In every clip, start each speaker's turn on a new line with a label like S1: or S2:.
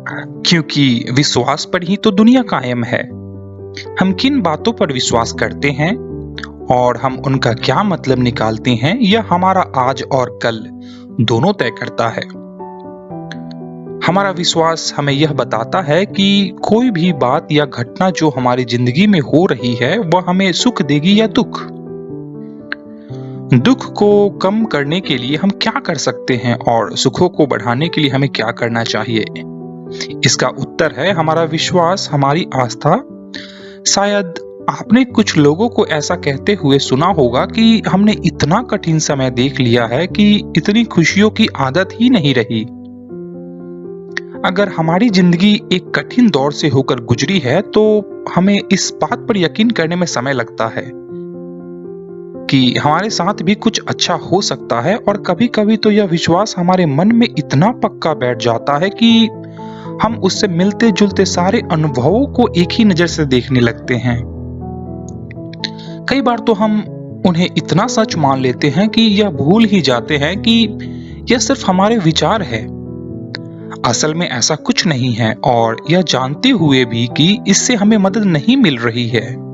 S1: क्योंकि विश्वास पर ही तो दुनिया कायम है। हम किन बातों पर विश्वास करते हैं और हम उनका क्या मतलब निकालते हैं, यह हमारा आज और कल दोनों तय करता है। हमारा विश्वास हमें यह बताता है कि कोई भी बात या घटना जो हमारी जिंदगी में हो रही है वह हमें सुख देगी या दुख। दुख को कम करने के लिए हम क्या कर सकते हैं और सुखों को बढ़ाने के लिए हमें क्या करना चाहिए। इसका उत्तर है हमारा विश्वास, हमारी आस्था। शायद आपने कुछ लोगों को ऐसा कहते हुए सुना होगा कि हमने इतना कठिन समय देख लिया है कि इतनी खुशियों की आदत ही नहीं रही। अगर हमारी जिंदगी एक कठिन दौर से होकर गुजरी है तो हमें इस बात पर यकीन करने में समय लगता है कि हमारे साथ भी कुछ अच्छा हो सकता है, और कभी-कभी तो यह विश्वास हमारे मन में इतना पक्का बैठ जाता है कि हम उससे मिलते जुलते सारे अनुभवों को एक ही नजर से देखने लगते हैं। कई बार तो हम उन्हें इतना सच मान लेते हैं कि यह भूल ही जाते हैं कि यह सिर्फ हमारे विचार है। असल में ऐसा कुछ नहीं है, और यह जानते हुए भी कि इससे हमें मदद नहीं मिल रही है,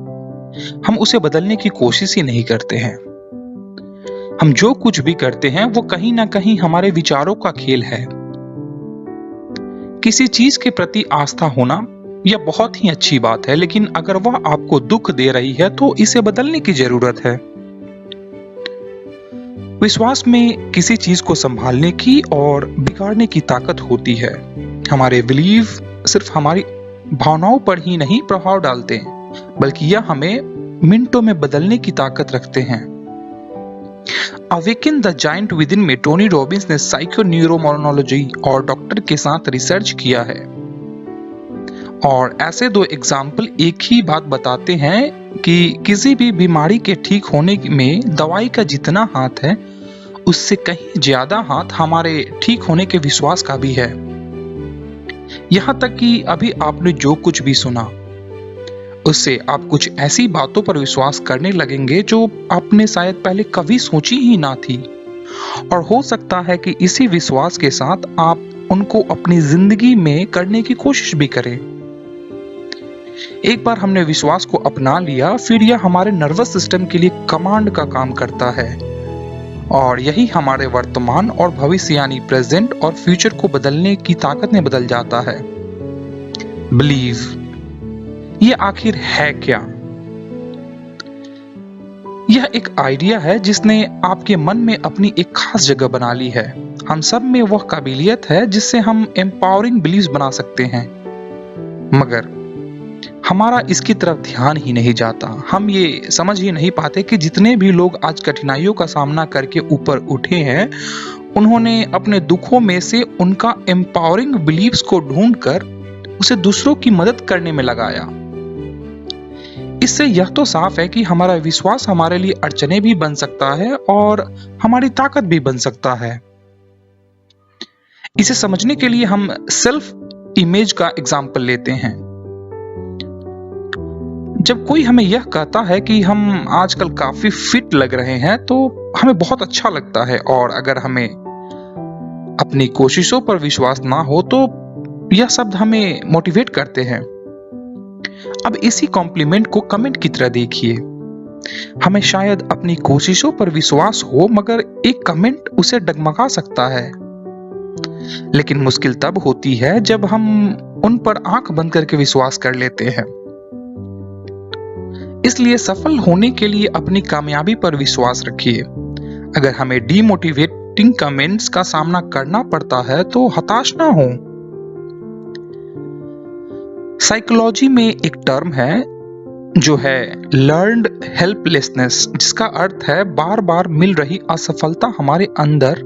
S1: हम उसे बदलने की कोशिश ही नहीं करते हैं। हम जो कुछ भी करते हैं वो कहीं ना कहीं हमारे विचारों का खेल है। किसी चीज के प्रति आस्था होना यह बहुत ही अच्छी बात है, लेकिन अगर वह आपको दुख दे रही है तो इसे बदलने की जरूरत है। विश्वास में किसी चीज को संभालने की और बिगाड़ने की ताकत होती है। हमारे बिलीव सिर्फ हमारी भावनाओं पर ही नहीं प्रभाव डालते, बल्कि यह हमें मिनटों में बदलने की ताकत रखते हैं। अवेकन द जायंट विदिन में टोनी रॉबिन्स ने साइको न्यूरोमोनोलॉजी और डॉक्टर के साथ रिसर्च किया है, और ऐसे दो एग्जाम्पल एक ही बात बताते हैं कि किसी भी बीमारी के ठीक होने में दवाई का जितना हाथ है उससे कहीं ज्यादा हाथ हमारे ठीक होने के विश्वास का भी है। यहाँ तक कि अभी आपने जो कुछ भी सुना उससे आप कुछ ऐसी बातों पर विश्वास करने लगेंगे जो आपने शायद पहले कभी सोची ही ना थी, और हो सकता है कि इसी विश्वास के साथ आप उनको अपनी जिंदगी में करने की कोशिश भी करें। एक बार हमने विश्वास को अपना लिया, फिर यह हमारे नर्वस सिस्टम के लिए कमांड का काम करता है, और यही हमारे वर्तमान और भविष्य यानी प्रेजेंट और फ्यूचर को बदलने की ताकत में बदल जाता है। बिलीव, ये आखिर है क्या? यह एक आइडिया है जिसने आपके मन में अपनी एक खास जगह बना ली है। हम सब में वह काबिलियत है जिससे हम एम्पावरिंग बिलीव्स बना सकते हैं, मगर हमारा इसकी तरफ ध्यान ही नहीं जाता। हम ये समझ ही नहीं पाते कि जितने भी लोग आज कठिनाइयों का सामना करके ऊपर उठे हैं, उन्होंने अपने दुखों में से उनका एम्पावरिंग बिलीव्स को ढूंढकर उसे दूसरों की मदद करने में लगाया। इससे यह तो साफ है कि हमारा विश्वास हमारे लिए अड़चने भी बन सकता है और हमारी ताकत भी बन सकता है। इसे समझने के लिए हम सेल्फ इमेज का एग्जाम्पल लेते हैं। जब कोई हमें यह कहता है कि हम आजकल काफी फिट लग रहे हैं तो हमें बहुत अच्छा लगता है, और अगर हमें अपनी कोशिशों पर विश्वास ना हो तो यह शब्द हमें मोटिवेट करते हैं। अब इसी कॉम्प्लीमेंट को कमेंट की तरह देखिए। हमें शायद अपनी कोशिशों पर विश्वास हो, मगर एक कमेंट उसे डगमगा सकता है। लेकिन मुश्किल तब होती है जब हम उन पर आंख बंद करके विश्वास कर लेते हैं। इसलिए सफल होने के लिए अपनी कामयाबी पर विश्वास रखिए। अगर हमें डीमोटिवेटिंग कमेंट्स का सामना करना पड़ता है तो हताश ना हो। साइकोलॉजी में एक टर्म है जो है लर्न्ड हेल्पलेसनेस, जिसका अर्थ है बार बार मिल रही असफलता हमारे अंदर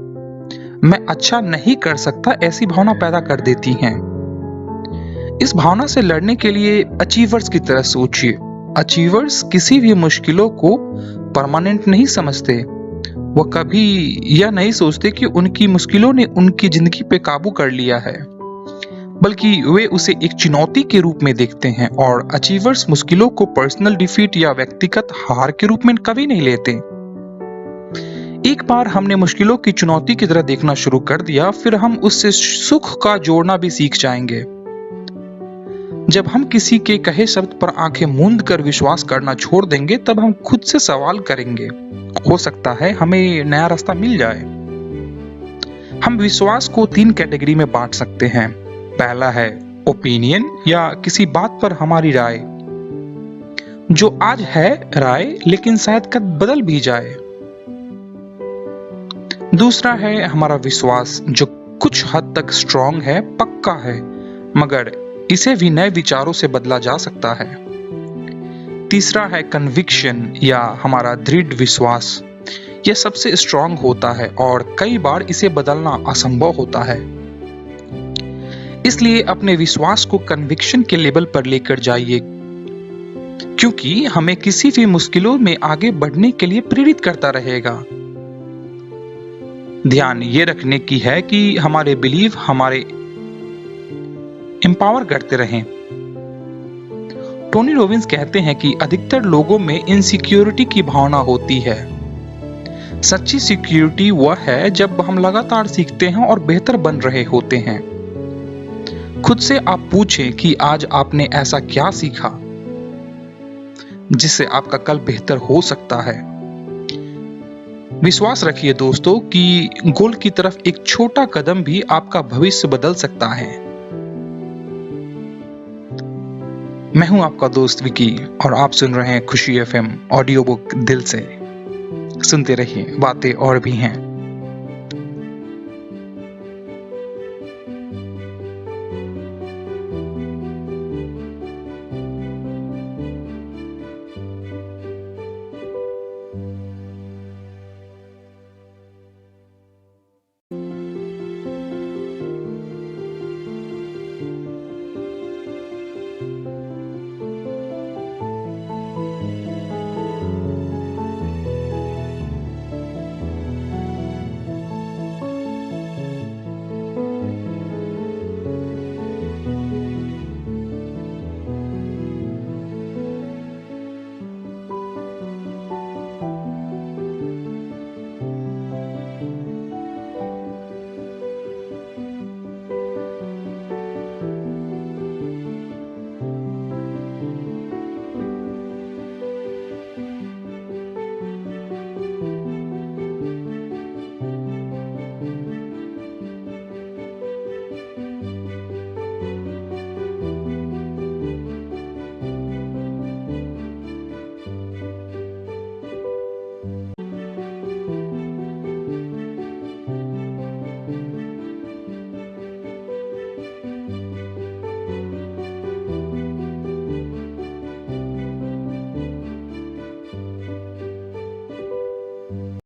S1: मैं अच्छा नहीं कर सकता ऐसी भावना पैदा कर देती हैं। इस भावना से लड़ने के लिए अचीवर्स की तरह सोचिए। अचीवर्स किसी भी मुश्किलों को परमानेंट नहीं समझते। वह कभी यह नहीं सोचते कि उनकी मुश्किलों ने उनकी जिंदगी पे काबू कर लिया है, बल्कि वे उसे एक चुनौती के रूप में देखते हैं। और अचीवर्स मुश्किलों को पर्सनल डिफीट या व्यक्तिगत हार के रूप में कभी नहीं लेते। एक बार हमने मुश्किलों की चुनौती की तरह देखना शुरू कर दिया, फिर हम उससे सुख का जोड़ना भी सीख जाएंगे। जब हम किसी के कहे शब्द पर आंखें मूंद कर विश्वास करना छोड़ देंगे, तब हम खुद से सवाल करेंगे, हो सकता है हमें नया रास्ता मिल जाए। हम विश्वास को 3 कैटेगरी में बांट सकते हैं। पहला है ओपिनियन या किसी बात पर हमारी राय, जो आज है राय लेकिन शायद कल बदल भी जाए। दूसरा है हमारा विश्वास, जो कुछ हद तक स्ट्रॉन्ग है, पक्का है, मगर इसे भी नए विचारों से बदला जा सकता है। तीसरा है कन्विक्शन या हमारा दृढ़ विश्वास। यह सबसे स्ट्रॉन्ग होता है और कई बार इसे बदलना असंभव होता है। इसलिए अपने विश्वास को कन्विक्शन के लेवल पर लेकर जाइए, क्योंकि हमें किसी भी मुश्किलों में आगे बढ़ने के लिए प्रेरित करता रहेगा। ध्यान ये रखने की है कि हमारे बिलीव हमारे एम्पावर करते रहें। टोनी रॉबिन्स कहते हैं कि अधिकतर लोगों में इनसिक्योरिटी की भावना होती है। सच्ची सिक्योरिटी वह है जब हम लगातार सीखते हैं और बेहतर बन रहे होते हैं। खुद से आप पूछें कि आज आपने ऐसा क्या सीखा जिससे आपका कल बेहतर हो सकता है। विश्वास रखिए दोस्तों कि गोल की तरफ एक छोटा कदम भी आपका भविष्य बदल सकता है। मैं हूं आपका दोस्त विकी और आप सुन रहे हैं खुशी एफएम ऑडियो बुक दिल से। सुनते रहिए, बातें और भी हैं।